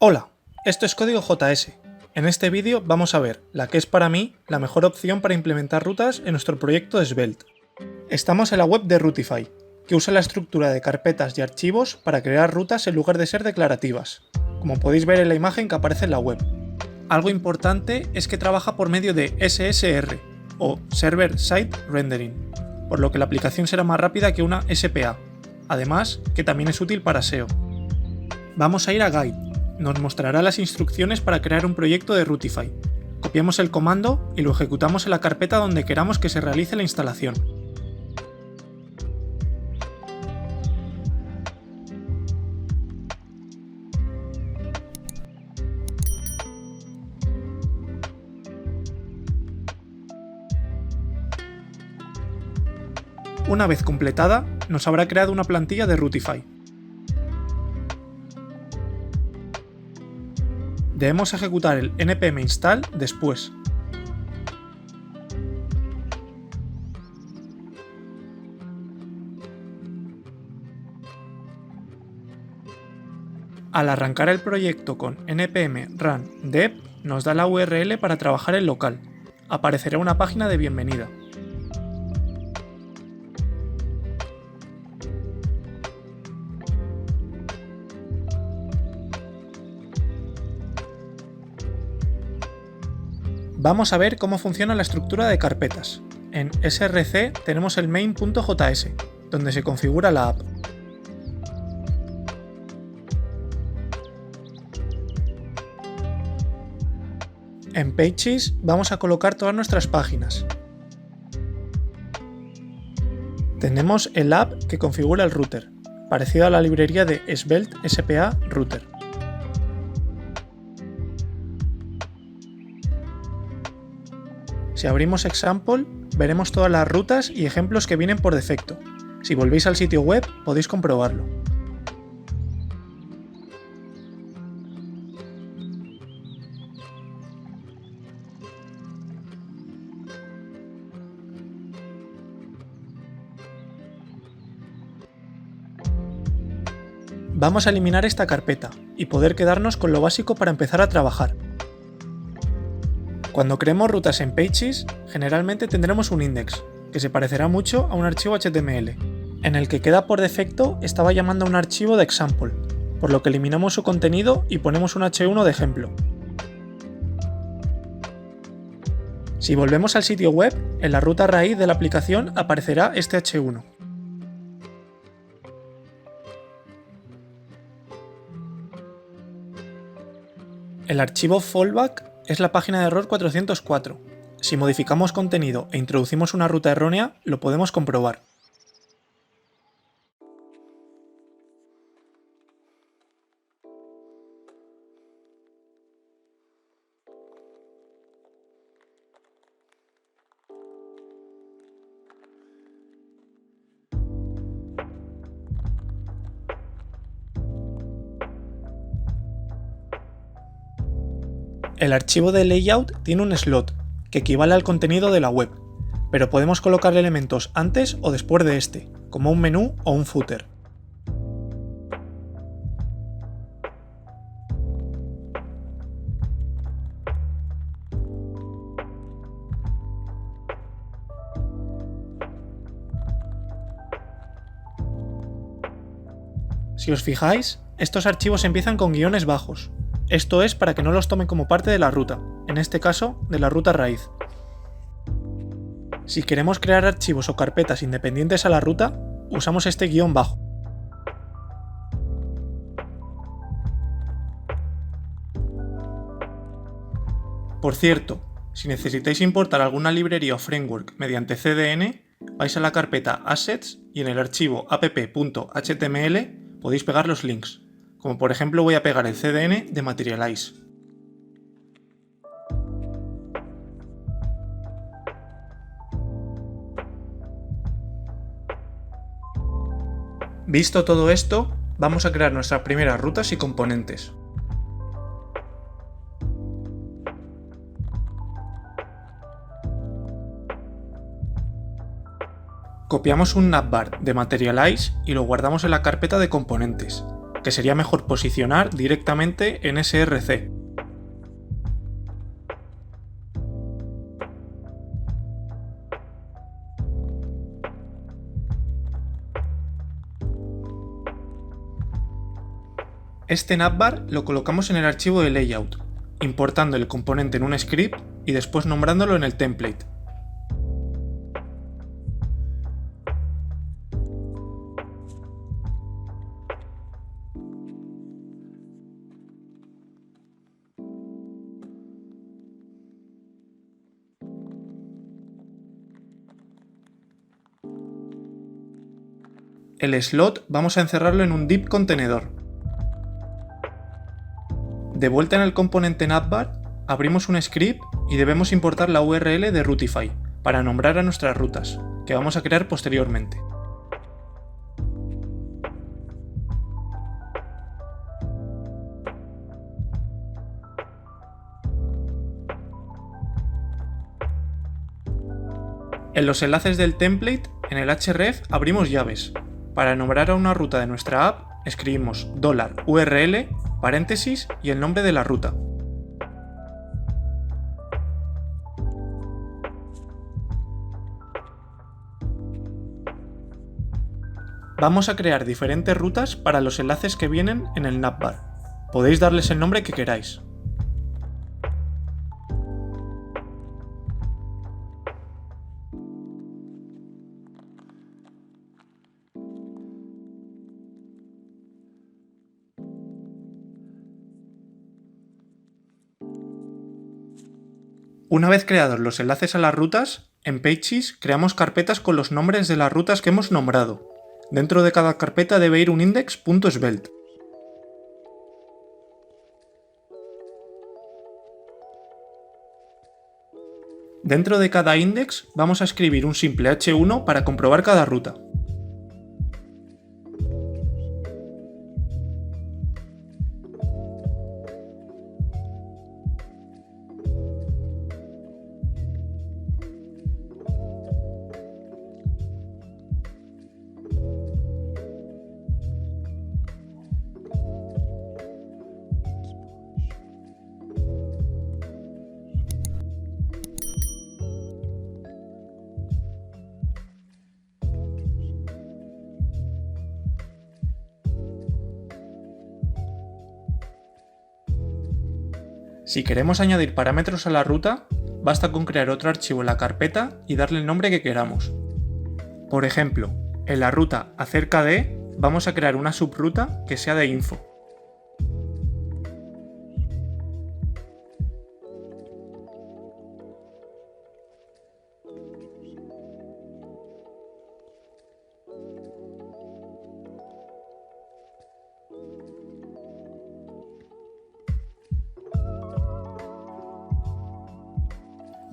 Hola, esto es Código JS. En este vídeo vamos a ver la que es para mí la mejor opción para implementar rutas en nuestro proyecto de Svelte. Estamos en la web de Routify, que usa la estructura de carpetas y archivos para crear rutas en lugar de ser declarativas, como podéis ver en la imagen que aparece en la web. Algo importante es que trabaja por medio de SSR, o Server Side Rendering, por lo que la aplicación será más rápida que una SPA, además que también es útil para SEO. Vamos a ir a Guide. Nos mostrará las instrucciones para crear un proyecto de Routify. Copiamos el comando y lo ejecutamos en la carpeta donde queramos que se realice la instalación. Una vez completada, nos habrá creado una plantilla de Routify. Debemos ejecutar el npm install después. Al arrancar el proyecto con npm run dev, nos da la URL para trabajar en local. Aparecerá una página de bienvenida. Vamos a ver cómo funciona la estructura de carpetas. En src tenemos el main.js, donde se configura la app. En Pages vamos a colocar todas nuestras páginas. Tenemos el app que configura el router, parecido a la librería de Svelte SPA Router. Si abrimos Example, veremos todas las rutas y ejemplos que vienen por defecto. Si volvéis al sitio web, podéis comprobarlo. Vamos a eliminar esta carpeta y poder quedarnos con lo básico para empezar a trabajar. Cuando creemos rutas en Pages, generalmente tendremos un index, que se parecerá mucho a un archivo HTML. En el que queda por defecto estaba llamando a un archivo de example, por lo que eliminamos su contenido y ponemos un h1 de ejemplo. Si volvemos al sitio web, en la ruta raíz de la aplicación aparecerá este h1. El archivo fallback es la página de error 404. Si modificamos contenido e introducimos una ruta errónea, lo podemos comprobar. El archivo de layout tiene un slot, que equivale al contenido de la web, pero podemos colocar elementos antes o después de este, como un menú o un footer. Si os fijáis, estos archivos empiezan con guiones bajos. Esto es para que no los tome como parte de la ruta, en este caso de la ruta raíz. Si queremos crear archivos o carpetas independientes a la ruta, usamos este guión bajo. Por cierto, si necesitáis importar alguna librería o framework mediante CDN, vais a la carpeta Assets y en el archivo app.html podéis pegar los links. Como por ejemplo voy a pegar el CDN de Materialize. Visto todo esto, vamos a crear nuestras primeras rutas y componentes. Copiamos un navbar de Materialize y lo guardamos en la carpeta de componentes. que sería mejor posicionar directamente en src. Este navbar lo colocamos en el archivo de layout, importando el componente en un script y después nombrándolo en el template. El slot vamos a encerrarlo en un div contenedor. De vuelta en el componente navbar, abrimos un script y debemos importar la URL de Routify para nombrar a nuestras rutas, que vamos a crear posteriormente. En los enlaces del template, en el href abrimos llaves. Para nombrar a una ruta de nuestra app, escribimos $URL, paréntesis y el nombre de la ruta. Vamos a crear diferentes rutas para los enlaces que vienen en el navbar. Podéis darles el nombre que queráis. Una vez creados los enlaces a las rutas, en Pages creamos carpetas con los nombres de las rutas que hemos nombrado. Dentro de cada carpeta debe ir un index.svelte. Dentro de cada index vamos a escribir un simple h1 para comprobar cada ruta. Si queremos añadir parámetros a la ruta, basta con crear otro archivo en la carpeta y darle el nombre que queramos. Por ejemplo, en la ruta acerca de, vamos a crear una subruta que sea de info.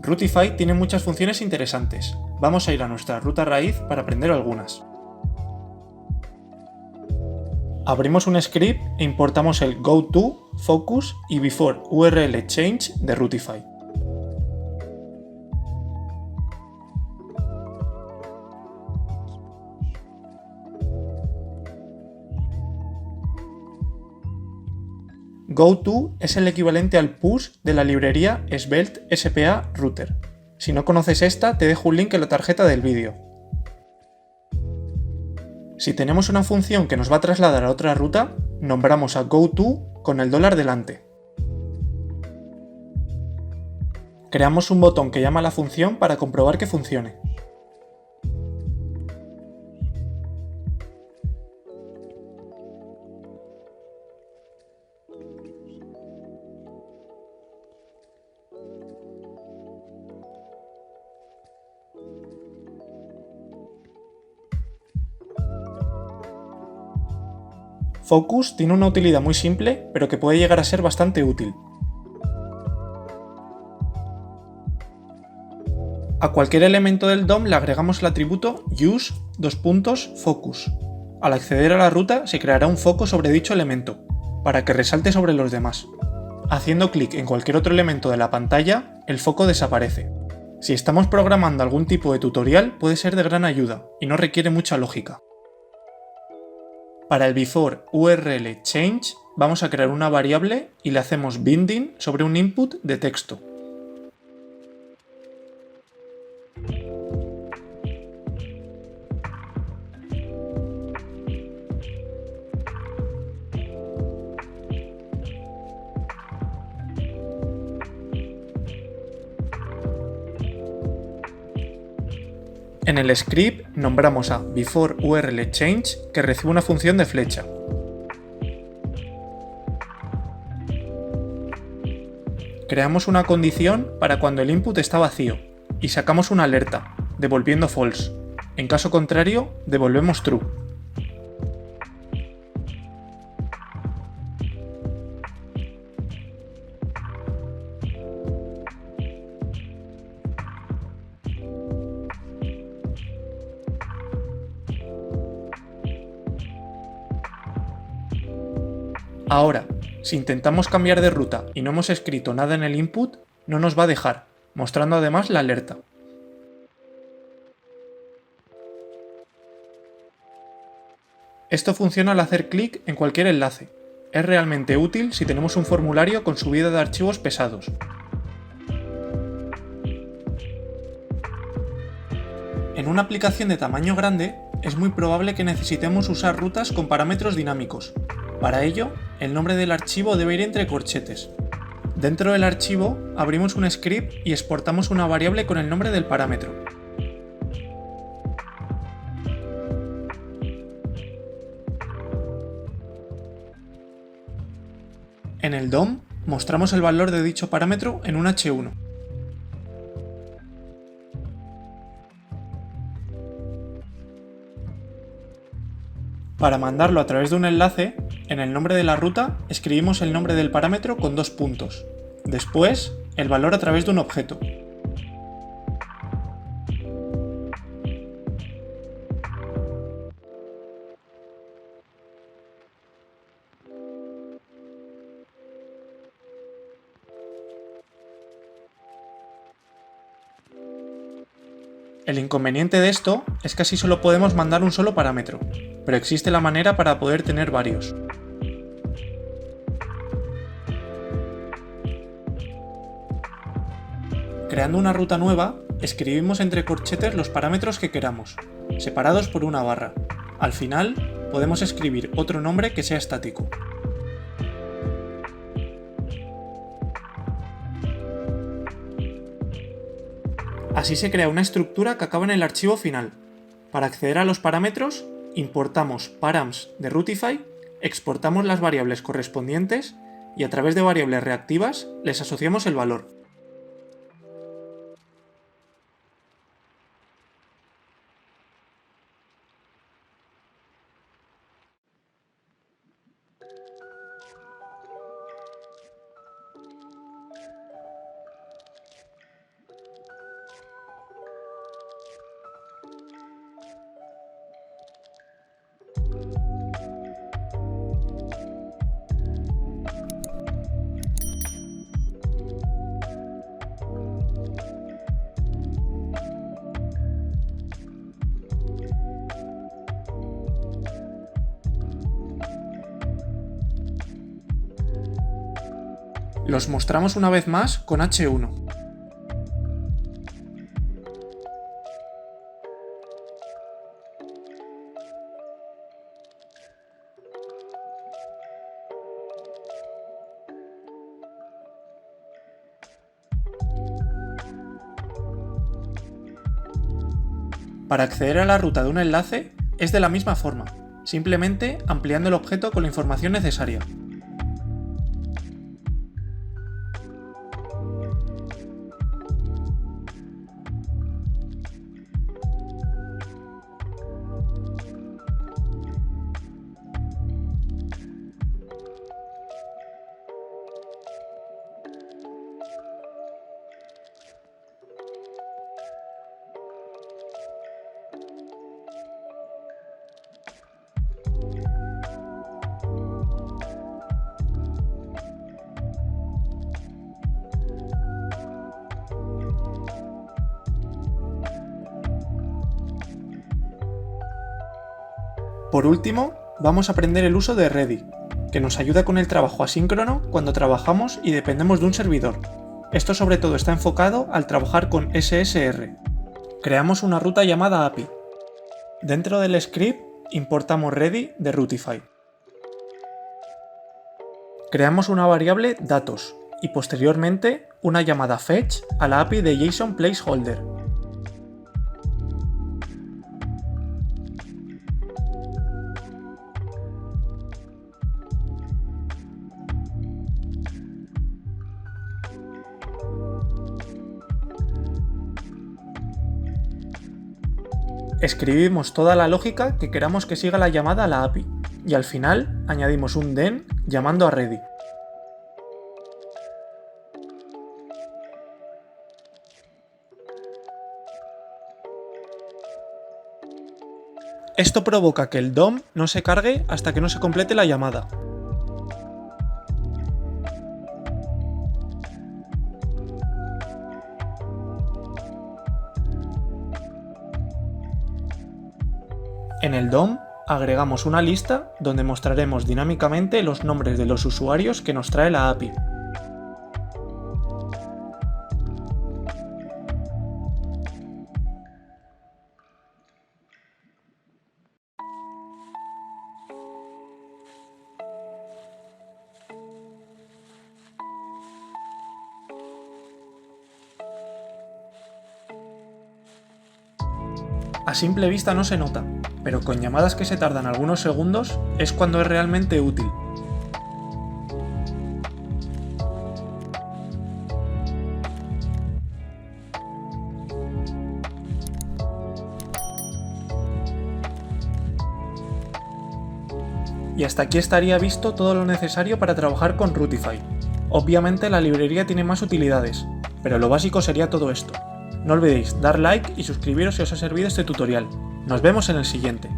Routify tiene muchas funciones interesantes. Vamos a ir a nuestra ruta raíz para aprender algunas. Abrimos un script e importamos el goTo, focus y before URL change de Routify. GoTo es el equivalente al push de la librería Svelte SPA Router. Si no conoces esta, te dejo un link en la tarjeta del vídeo. Si tenemos una función que nos va a trasladar a otra ruta, nombramos a GoTo con el $, delante. Creamos un botón que llama a la función para comprobar que funcione. Focus tiene una utilidad muy simple, pero que puede llegar a ser bastante útil. A cualquier elemento del DOM le agregamos el atributo use::focus. Al acceder a la ruta se creará un foco sobre dicho elemento, para que resalte sobre los demás. Haciendo clic en cualquier otro elemento de la pantalla, el foco desaparece. Si estamos programando algún tipo de tutorial puede ser de gran ayuda, y no requiere mucha lógica. Para el before URL change vamos a crear una variable y le hacemos binding sobre un input de texto. En el script nombramos a before URL change que recibe una función de flecha. Creamos una condición para cuando el input está vacío y sacamos una alerta, devolviendo false. En caso contrario, devolvemos true. Ahora, si intentamos cambiar de ruta y no hemos escrito nada en el input, no nos va a dejar, mostrando además la alerta. Esto funciona al hacer clic en cualquier enlace. Es realmente útil si tenemos un formulario con subida de archivos pesados. En una aplicación de tamaño grande, es muy probable que necesitemos usar rutas con parámetros dinámicos. Para ello, el nombre del archivo debe ir entre corchetes. Dentro del archivo, abrimos un script y exportamos una variable con el nombre del parámetro. En el DOM, mostramos el valor de dicho parámetro en un H1. Para mandarlo a través de un enlace, en el nombre de la ruta escribimos el nombre del parámetro con 2 puntos. Después, el valor a través de un objeto. El inconveniente de esto es que así solo podemos mandar un solo parámetro, pero existe la manera para poder tener varios. Creando una ruta nueva, escribimos entre corchetes los parámetros que queramos, separados por una barra. Al final, podemos escribir otro nombre que sea estático. Así se crea una estructura que acaba en el archivo final. Para acceder a los parámetros, importamos params de Rutify, exportamos las variables correspondientes y a través de variables reactivas les asociamos el valor. Los mostramos una vez más con H1. Para acceder a la ruta de un enlace es de la misma forma, simplemente ampliando el objeto con la información necesaria. Por último, vamos a aprender el uso de Ready, que nos ayuda con el trabajo asíncrono cuando trabajamos y dependemos de un servidor. Esto sobre todo está enfocado al trabajar con SSR. Creamos una ruta llamada API. Dentro del script importamos Ready de Routify. Creamos una variable datos y posteriormente una llamada fetch a la API de JSON Placeholder. Escribimos toda la lógica que queramos que siga la llamada a la API y al final añadimos un then llamando a Ready. Esto provoca que el DOM no se cargue hasta que no se complete la llamada. En el DOM agregamos una lista donde mostraremos dinámicamente los nombres de los usuarios que nos trae la API. A simple vista no se nota, pero con llamadas que se tardan algunos segundos es cuando es realmente útil. Y hasta aquí estaría visto todo lo necesario para trabajar con Routify. Obviamente la librería tiene más utilidades, pero lo básico sería todo esto. No olvidéis dar like y suscribiros si os ha servido este tutorial. Nos vemos en el siguiente.